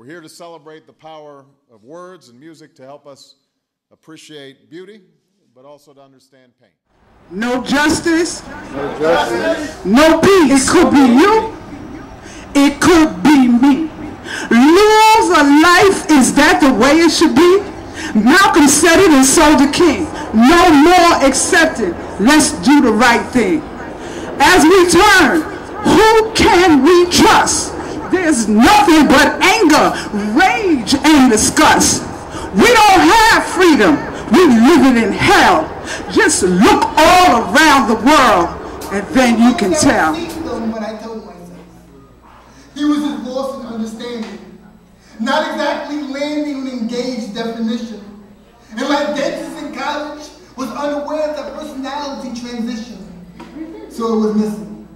We're here to celebrate the power of words and music to help us appreciate beauty, but also to understand pain. No justice, no peace. It could be you, it could be me. Laws of life, is that the way it should be? Malcolm said it and so did King. No more accepted. Let's do the right thing. As we turn, who can we trust? There's nothing but anger, rage, and disgust. We don't have freedom. We live it in hell. Just look all around the world, and then you can tell. What I told myself. He was just lost in understanding, not exactly landing an engaged definition. And like dentists in college, was unaware of the personality transition, so it was missing.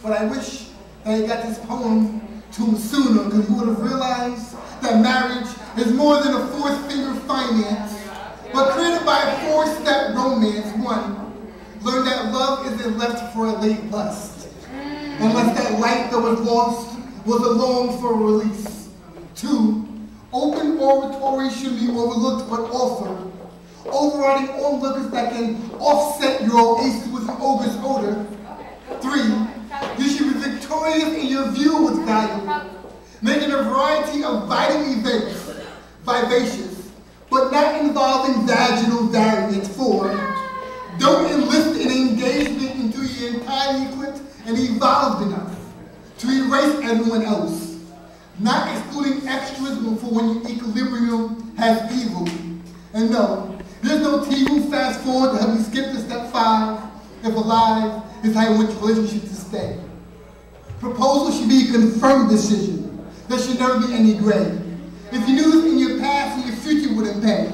But I wish that he got this poem to him sooner, because he would have realized that marriage is more than a fourth-finger finance, but created by a four-step romance. One, learn that love isn't left for a late lust, unless that light that was lost was a long for release. Two, open oratory should be overlooked but offered, overriding onlookers that can offset your oasis with an ogre's odor. Three, you should be victorious in your view with value, making a variety of vital events vivacious, but not involving vaginal variants. Four, don't enlist an engagement until you're entirely equipped and evolved enough to erase everyone else, not excluding extras for when your equilibrium has evil. And no, there's no TV fast forward to help you skip to step 5. If alive is how you want your relationship to stay. Proposal should be a confirmed decision. There should never be any gray. If you knew this in your past and your future wouldn't pay,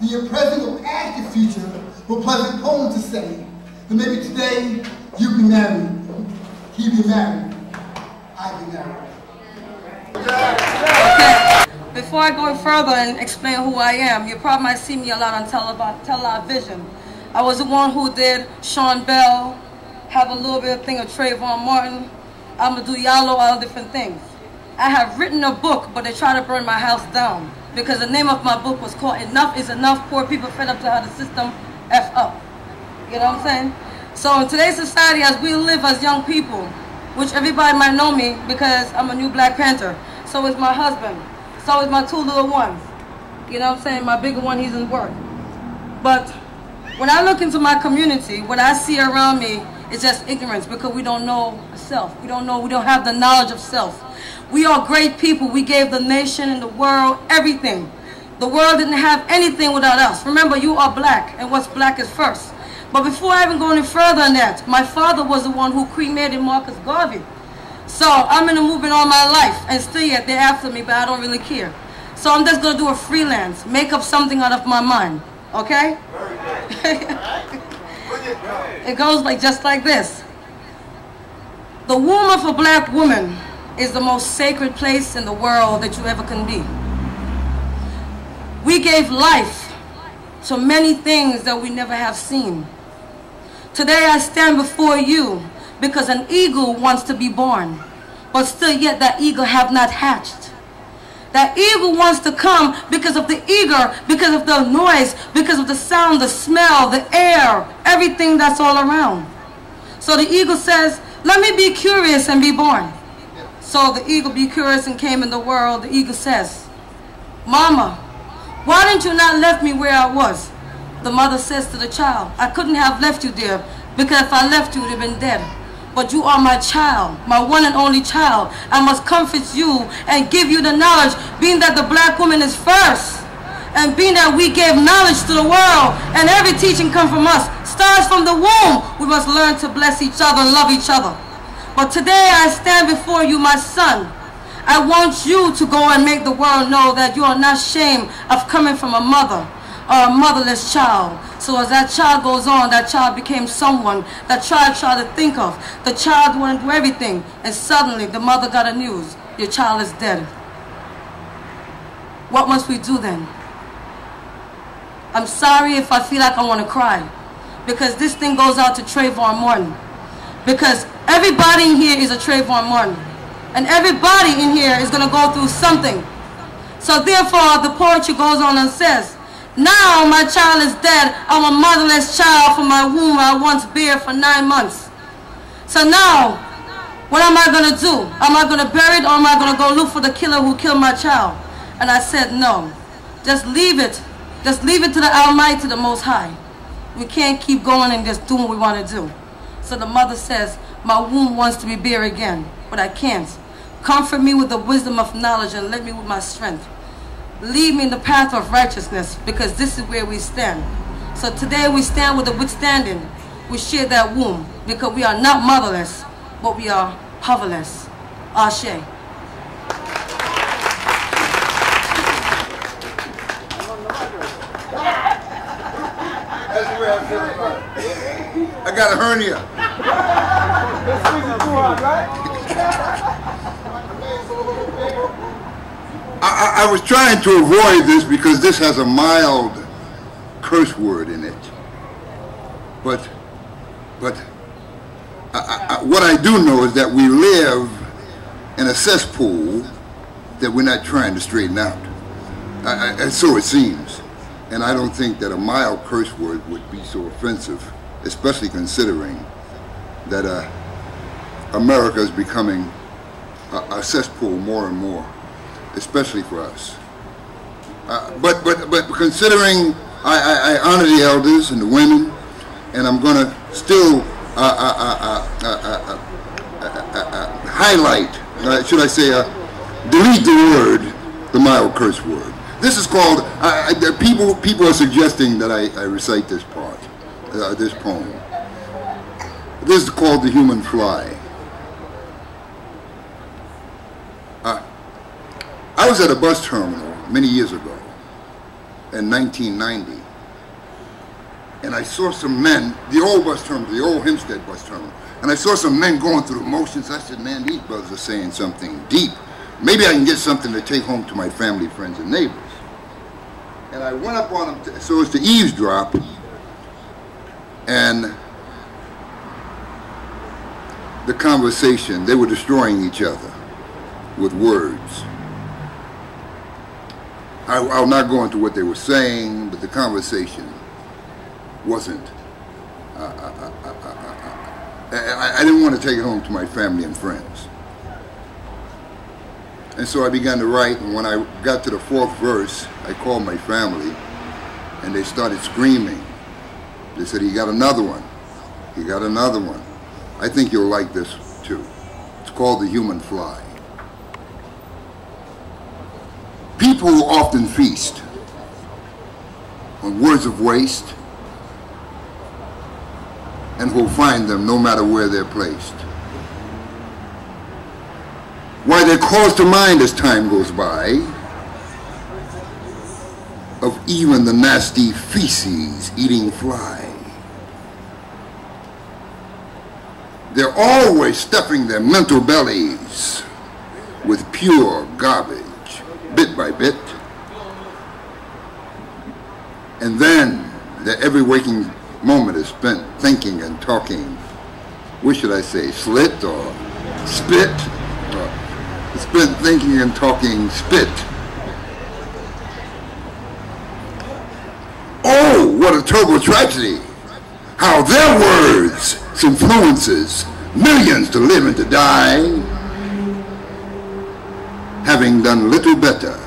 then your present will ask your future with pleasant poem to say. Then maybe today you be married, he be married, I be married. Okay. Before I go further and explain who I am, you probably might see me a lot on television. I was the one who did Sean Bell, have a little bit of thing of Trayvon Martin. I'm gonna do Yalo, all different things. I have written a book, but they try to burn my house down because the name of my book was called Enough is Enough, Poor People Fed Up to How the System F Up. You know what I'm saying? So in today's society, as we live as young people, which everybody might know me because I'm a new Black Panther, so is my husband, so is my 2 little ones. You know what I'm saying? My bigger one, he's in work. But when I look into my community, what I see around me is just ignorance because we don't know self. We don't have the knowledge of self. We are great people. We gave the nation and the world everything. The world didn't have anything without us. Remember, you are Black, and what's Black is first. But before I even go any further than that, my father was the one who cremated Marcus Garvey. So I'm in the movement all my life, and still yet they're after me, but I don't really care. So I'm just going to do a freelance, make up something out of my mind. Okay? It goes like just like this. The womb of a Black woman is the most sacred place in the world that you ever can be. We gave life to many things that we never have seen. Today I stand before you because an eagle wants to be born, but still yet that eagle have not hatched. That eagle wants to come because of the eager, because of the noise, because of the sound, the smell, the air, everything that's all around. So the eagle says, let me be curious and be born. So the eagle be curious and came in the world. The eagle says, Mama, why didn't you not left me where I was? The mother says to the child, I couldn't have left you there because if I left you, you would have been dead. But you are my child, my one and only child. I must comfort you and give you the knowledge, being that the Black woman is first. And being that we gave knowledge to the world, and every teaching comes from us, starts from the womb, we must learn to bless each other and love each other. But today I stand before you, my son. I want you to go and make the world know that you are not ashamed of coming from a mother or a motherless child. So as that child goes on, that child became someone that child tried to think of. The child wanted to do everything, and suddenly the mother got a news. Your child is dead. What must we do then? I'm sorry if I feel like I want to cry, because this thing goes out to Trayvon Martin. Because everybody in here is a Trayvon Martin. And everybody in here is going to go through something. So therefore, the poetry goes on and says, now my child is dead. I'm a motherless child from my womb I once bare for 9 months. So now, what am I going to do? Am I going to bury it, or am I going to go look for the killer who killed my child? And I said, no. Just leave it. Just leave it to the Almighty, the Most High. We can't keep going and just doing what we want to do. So the mother says, my womb wants to be bare again, but I can't. Comfort me with the wisdom of knowledge and let me with my strength. Lead me in the path of righteousness, because this is where we stand. So today we stand with the withstanding. We share that womb, because we are not motherless, but we are powerless. Ashe. I got a hernia. I was trying to avoid this because this has a mild curse word in it. But what I do know is that we live in a cesspool that we're not trying to straighten out. And so it seems. And I don't think that a mild curse word would be so offensive, especially considering that America is becoming a cesspool more and more, especially for us. But considering I honor the elders and the women, and I'm going to still highlight, should I say, delete the word, the mild curse word. This is called, people are suggesting that I recite this part, this poem. This is called The Human Fly. I was at a bus terminal many years ago, in 1990, and I saw some men, the old bus terminal, the old Hempstead bus terminal, and I saw some men going through the motions. I said, man, these brothers are saying something deep. Maybe I can get something to take home to my family, friends, and neighbors. And I went up on them so as to eavesdrop, and the conversation, they were destroying each other with words. I'll not go into what they were saying, but the conversation wasn't, I didn't want to take it home to my family and friends. And so I began to write, and when I got to the 4th verse, I called my family, and they started screaming. They said, he got another one. He got another one. I think you'll like this too. It's called The Human Fly. People will often feast on words of waste and will find them no matter where they're placed. Why, they're called to mind as time goes by of even the nasty feces eating fly. They're always stuffing their mental bellies with pure garbage, bit by bit. And then their every waking moment is spent thinking and talking, what should I say, slit or spit? Or spent thinking and talking spit. Oh, what a terrible tragedy. How their words influences millions to live and to die, having done little better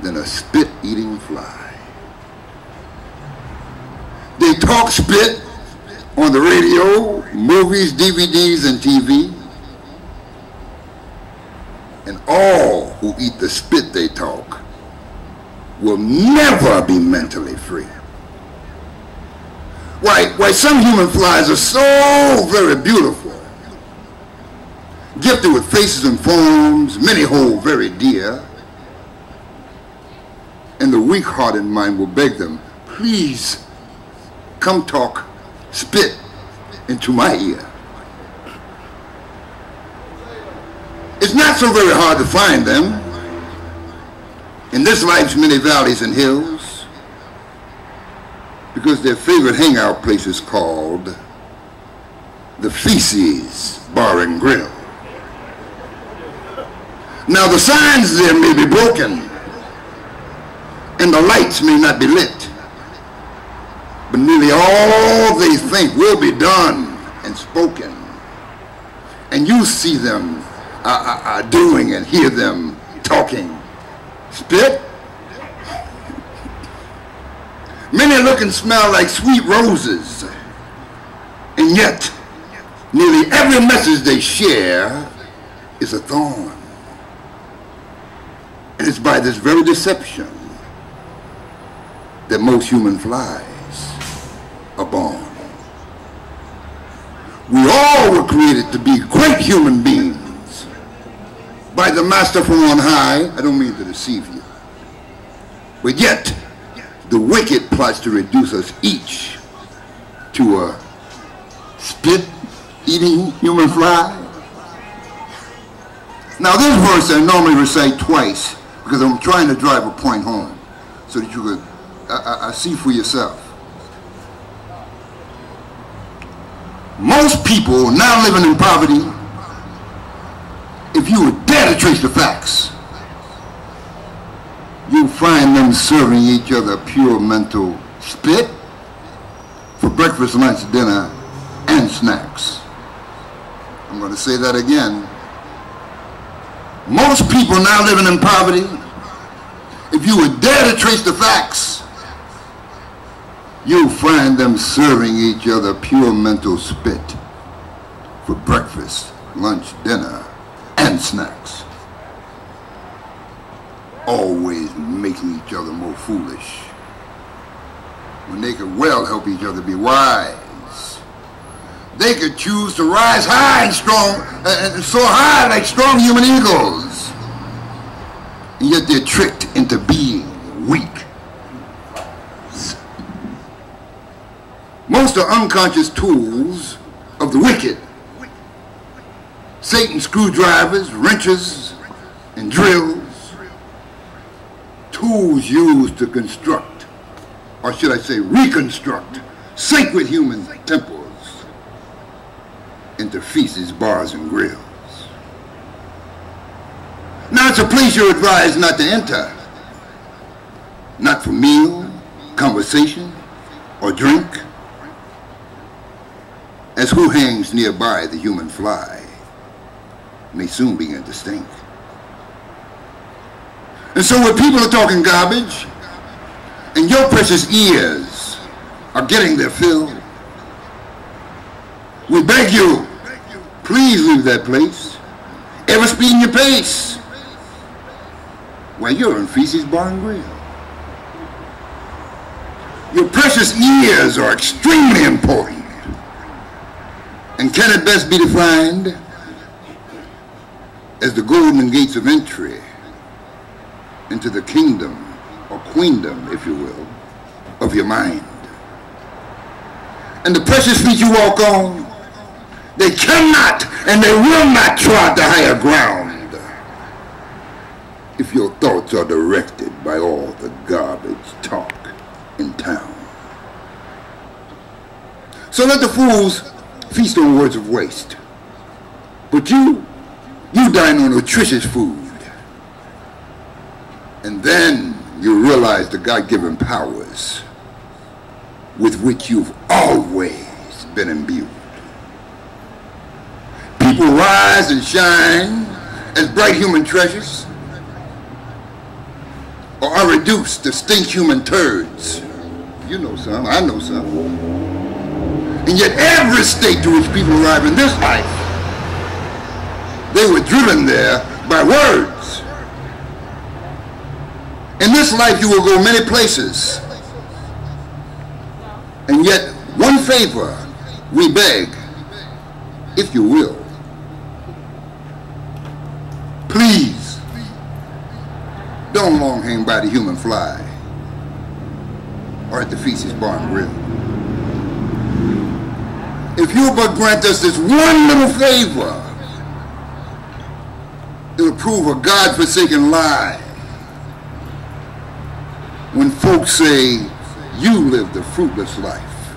than a spit-eating fly. They talk spit on the radio, movies, DVDs, and TV, and all who eat the spit they talk will never be mentally free. Why some human flies are so very beautiful, gifted with faces and forms, many hold very dear, and the weak-hearted mind will beg them, please come talk spit into my ear. It's not so very hard to find them in this life's many valleys and hills, because their favorite hangout place is called the Feces Bar and Grill. Now the signs there may be broken, and the lights may not be lit, but nearly all they think will be done and spoken. And you see them doing and hear them talking. Spit? Many look and smell like sweet roses, and yet nearly every message they share is a thorn. And it's by this very deception that most human flies are born. We all were created to be great human beings by the master from on high. I don't mean to deceive you, but yet the wicked plots to reduce us each to a spit-eating human fly. Now this verse I normally recite twice because I'm trying to drive a point home so that you could see for yourself. Most people now living in poverty, if you would dare to trace the facts, you'll find them serving each other pure mental spit for breakfast, lunch, dinner, and snacks. I'm going to say that again. Most people now living in poverty, if you would dare to trace the facts, you'll find them serving each other pure mental spit for breakfast, lunch, dinner, and snacks. Always making each other more foolish when they could well help each other be wise. They could choose to rise high and strong and soar high like strong human eagles, and yet they're tricked into being weak. Most are unconscious tools of the wicked. Satan's screwdrivers, wrenches, and drills. Tools used to construct, or should I say reconstruct, sacred human temples into feces, bars, and grills. Now it's a place you're advised not to enter. Not for meal, conversation, or drink. As who hangs nearby the human fly may soon begin to stink. And so when people are talking garbage, and your precious ears are getting their fill, we beg you, please leave that place, ever speeding your pace, while you're in feces, bar, and grill. Your precious ears are extremely important, and can it best be defined as the golden gates of entry into the kingdom, or queendom, if you will, of your mind. And the precious feet you walk on, they cannot and they will not trod the higher ground if your thoughts are directed by all the garbage talk in town. So let the fools feast on words of waste, but you dine on nutritious food. And then you realize the God-given powers with which you've always been imbued. People rise and shine as bright human treasures, or are reduced to stink human turds. You know some, I know some. And yet every state to which people arrive in this life, they were driven there by words. In this life you will go many places, and yet one favor we beg, if you will. Please, don't long hang by the human fly or at the feces, bar, and grill. If you but grant us this one little favor, it'll prove a God-forsaken lie when folks say you live the fruitless life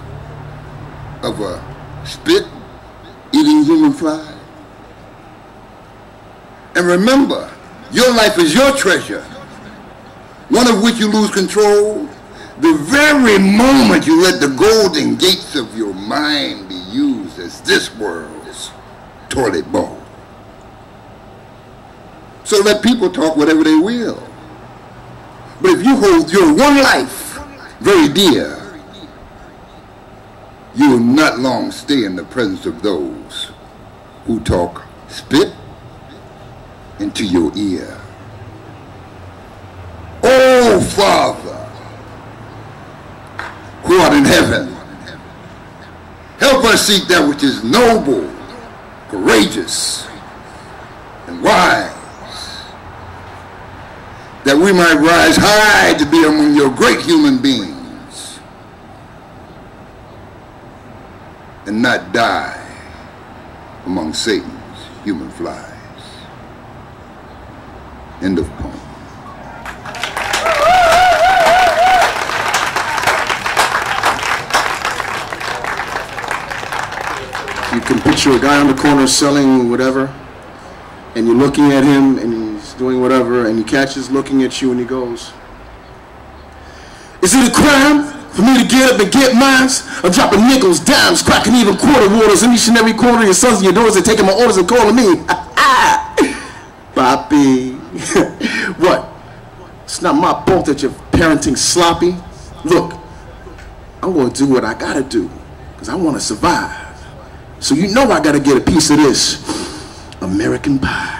of a spit-eating human fly. And remember, Your life is your treasure, one of which you lose control the very moment you let the golden gates of your mind be used as this world's toilet bowl. So let people talk whatever they will. But if you hold your one life very dear, you will not long stay in the presence of those who talk spit into your ear. Oh, Father, who art in heaven, help us seek that which is noble, courageous, and wise, that we might rise high to be among your great human beings and not die among Satan's human flies. End of poem. You can picture a guy on the corner selling whatever, and you're looking at him and he's doing whatever, and he catches looking at you and he goes, "Is it a crime for me to get up and get mines? I'm dropping nickels, dimes, cracking even quarter waters in each and every corner of your sons and your daughters and taking my orders and calling me Papi." What? It's not my fault that you're parenting sloppy. Look, I'm going to do what I got to do because I want to survive. So you know I got to get a piece of this American pie.